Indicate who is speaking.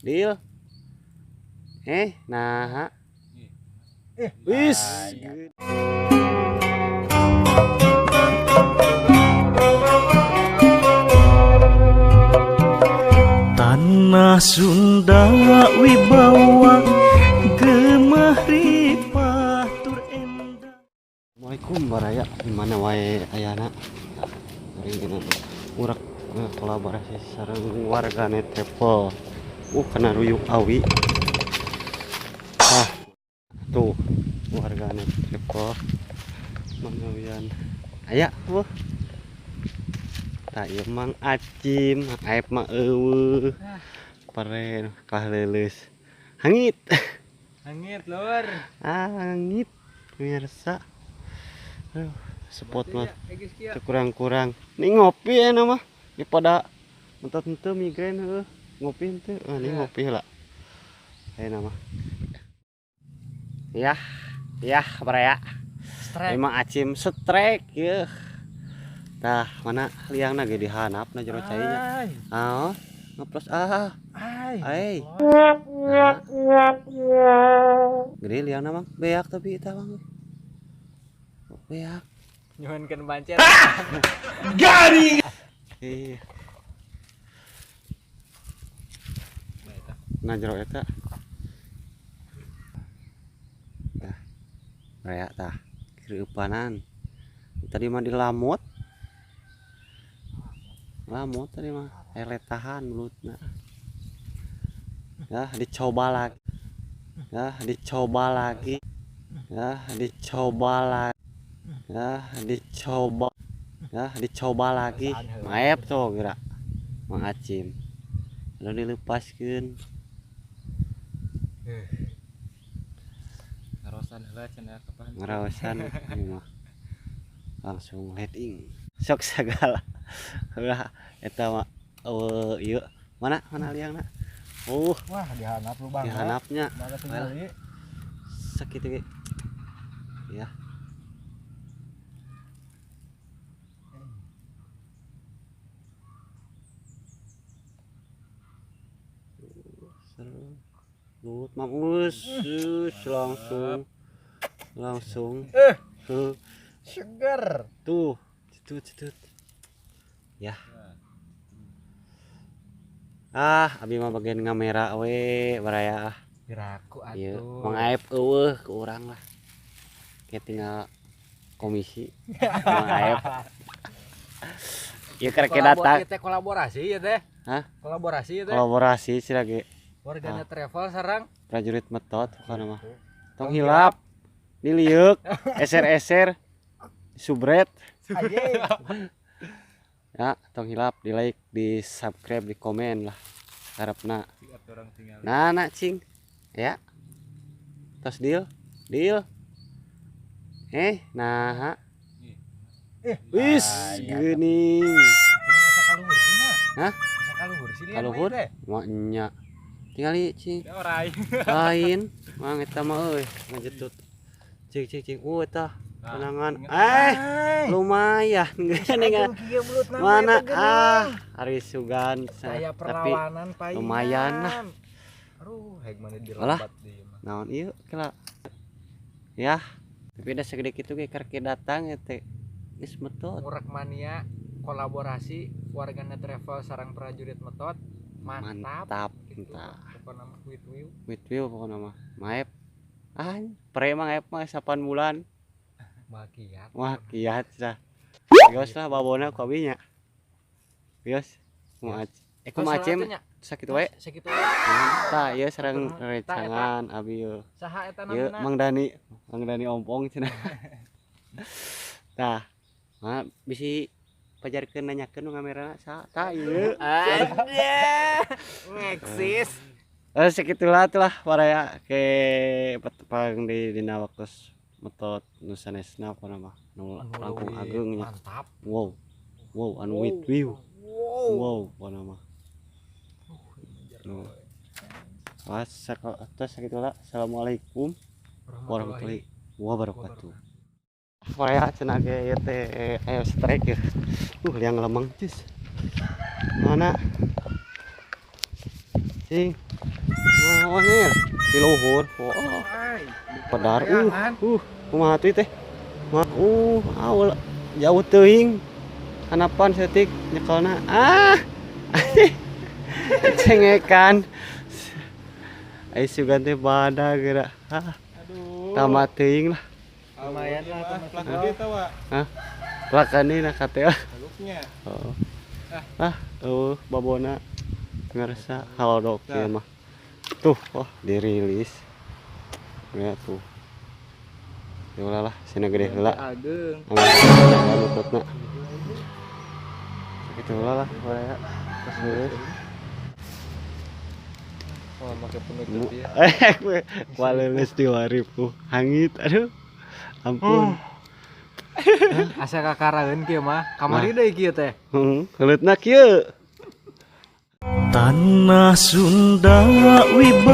Speaker 1: Deal. Nah. Wis.
Speaker 2: Tanah Sunda wibawa gemah ripah tur endah.
Speaker 1: Assalamualaikum baraya dimana wae ayana hari ini urak kolaborasi sareng warganet travel kena ruyuk awi tuh warganet travel manggawian aya tak ieu Mang Acim aep mah eueuh pare kah leuleus hangit
Speaker 3: lur
Speaker 1: hangit pemirsa. Spot mah kurang-kurang nih ngopi mah daripada mentok-mentok migrain ngopi henteu nih ngopi heula ayeuna mah yah baraya emang Acim strek yeuh tah mana liangna ge dihanapna jero cai nya ngeplos gede liangna Mang beak tapi eta Mang beak
Speaker 3: nyuhunkeun bancet
Speaker 1: garing iya nah jero eta tah raya tah kireupanan tadi mah dilamut tadi mah eletahan mulutna dicoba lagi dicoba lagi maep tuh gerak Mang Acim lalu dilepaskeun
Speaker 3: ngarosan heula cenah kapan
Speaker 1: ngaraosan ini mah langsung heading sok sagala ulah eta mah ieu mana liangna
Speaker 3: wah dihanap lu Bang
Speaker 1: dihanapnya
Speaker 3: bae tinggali
Speaker 1: sakitu ge ya Lut mamus langsung
Speaker 3: seger
Speaker 1: tuh cetut ya abi mah bagian ngamera we baraya
Speaker 3: diraku
Speaker 1: ieu
Speaker 3: atuh
Speaker 1: Mang Aep eueuh ke urang lah kayak tinggal komisi Mang Aep ieu kerek datang
Speaker 3: kita kolaborasi ya teh kolaborasi
Speaker 1: sih lagi
Speaker 3: warganet travel sareng
Speaker 1: prajurit metot kana mah tong hilap diliuk eser subret ya tong hilap di like di subscribe di komen lah harapna nah cing ya tos deal nah wis geuning
Speaker 3: asa kaluhur sih nya
Speaker 1: hah
Speaker 3: asa kaluhur sih
Speaker 1: kaluhur mah nya tingali cing lain mang eta mah euy ngajetut cing eta kenangan lumayan geuning mana hari sugan
Speaker 3: saya
Speaker 1: tapi
Speaker 3: perlawanan payah
Speaker 1: lumayan lah
Speaker 3: aduh heg mana dilambat deui mah
Speaker 1: naon ieu kela ya tapi da segede kitu ge karek datang teh geus metot
Speaker 3: Urak Mania kolaborasi warganet travel sareng prajurit metot mantap gitu. Pokona mah
Speaker 1: with view pokona mah maep pre mah maep mah 8 bulan wah kiat dah bios lah babona ku abinya bios mau Acim sakitu we tah ieu sareng recangan abi ieu
Speaker 3: saha eta
Speaker 1: ieu
Speaker 3: namina
Speaker 1: Mang Dani ompong cenah tah mah bisi pajarkeun nanyakeun nu ngamerana saha tah ieu
Speaker 3: ngeksis
Speaker 1: sakitulah tuh lah waraya ke petepang di dina waktos metot nusanesna apa nama nu langkung ageng nya
Speaker 3: mantap
Speaker 1: wow anu with view wow apa nama sakitulah assalamualaikum warahmatullahi wabarakatuh waraya cenah ge ieu teh aya strike ya liang lemeng cis mana cing Naonnya di luhur. Oh, pedar. Kumaha tuh teh? Awal jauh teuing. Hanapan setik nyekolna. Cengekan. Ai sugan teh bada geura. Tamat teuing lah.
Speaker 3: Lumayan lah
Speaker 4: Plak gede tau wa.
Speaker 1: Lakani na kateu.
Speaker 4: Luknya.
Speaker 1: Babona ngerasa halodok ya mah. Tuh, dirilis. Ya tuh. Ya ulah lah, sina gede heula.
Speaker 3: Ageng.
Speaker 1: Lututna. Sakitu ulah lah, ya. Terus geus.
Speaker 3: Oh, make penutup dia.
Speaker 1: Waleuleus di waripku. Hangit, aduh. Ampun.
Speaker 3: Asa kakaraeun kieu mah. Kamari deui kieu teh.
Speaker 1: Heuleutna kieu.
Speaker 2: Tanah Sunda wibawa